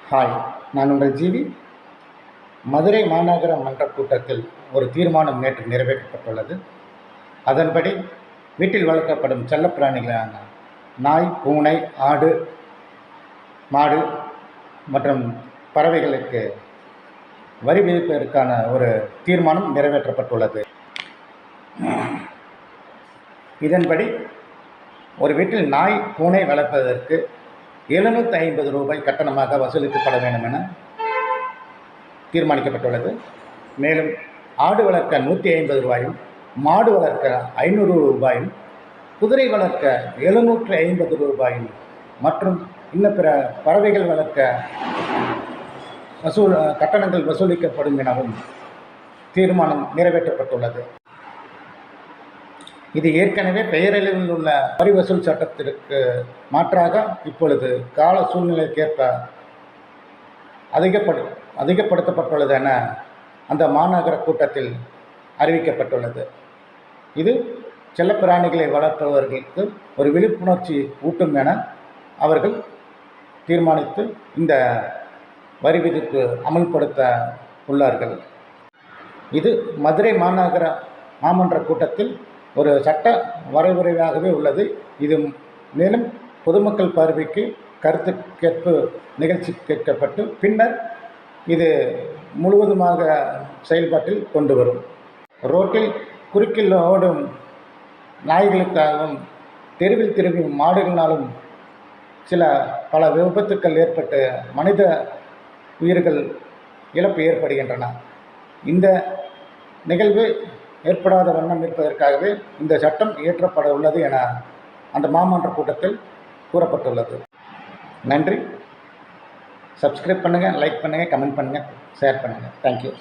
Hi, நான் உங்கள் GV. Madurai மாநகர மன்ற கூட்டத்தில் ஒரு தீர்மானம் நேற்று நிறைவேற்றப்பட்டுள்ளது. அதன்படி வீட்டில் வளர்க்கப்படும் செல்லப்பிராணிகளான நாய், பூனை, ஆடு, மாடு மற்றும் பறவைகளுக்கு வரி விதிப்பதற்கான ஒரு தீர்மானம் நிறைவேற்றப்பட்டுள்ளது. இதன்படி ஒரு வீட்டில் நாய், பூனை வளர்ப்பதற்கு 750 ரூபாய் கட்டணமாக வசூலிக்கப்பட வேண்டும் என தீர்மானிக்கப்பட்டுள்ளது. மேலும் ஆடு வளர்க்க 150 ரூபாயும், மாடு வளர்க்க 500 ரூபாயும், குதிரை வளர்க்க 750 ரூபாயும் மற்றும் இன்னும் பிற பறவைகள் வளர்க்க கட்டணங்கள் வசூலிக்கப்படும் எனவும் தீர்மானம் நிறைவேற்றப்பட்டுள்ளது. இது ஏற்கனவே பெயரளவில் உள்ள வரி வசூல் சட்டத்திற்கு மாற்றாக இப்பொழுது கால சூழ்நிலைக்கேற்ப அதிகப்படுத்தப்பட்டுள்ளது என அந்த மாநகர கூட்டத்தில் அறிவிக்கப்பட்டுள்ளது. இது செல்லப்பிராணிகளை வளர்ப்பவர்களுக்கு ஒரு விழிப்புணர்ச்சி ஊட்டும் என அவர்கள் தீர்மானித்து இந்த வரி விதிப்பு அமல்படுத்த உள்ளார்கள். இது மதுரை மாநகர மாமன்ற கூட்டத்தில் ஒரு சட்ட வரைவுரையாகவே உள்ளது. இது மேலும் பொதுமக்கள் பார்வைக்கு கருத்து கேட்பு நிகழ்ச்சி கேட்கப்பட்டு பின்னர் இது முழுவதுமாக செயல்பாட்டில் கொண்டு வரும். ரோட்டில் குறுக்கில் ஓடும் நாய்களுக்காகவும் தெருவில் திரும்பும் மாடுகளினாலும் பல விபத்துக்கள் ஏற்பட்டு மனித உயிர்கள் இழப்பு ஏற்படுகின்றன. இந்த நிகழ்வு ஏற்படாத வண்ணம் இருப்பதற்காகவே இந்த சட்டம் இயற்றப்பட உள்ளது என அந்த மாமன்ற கூட்டத்தில் கூறப்பட்டுள்ளது. நன்றி. சப்ஸ்கிரைப் பண்ணுங்கள், லைக் பண்ணுங்கள், கமெண்ட் பண்ணுங்கள், ஷேர் பண்ணுங்கள். தேங்க்யூ.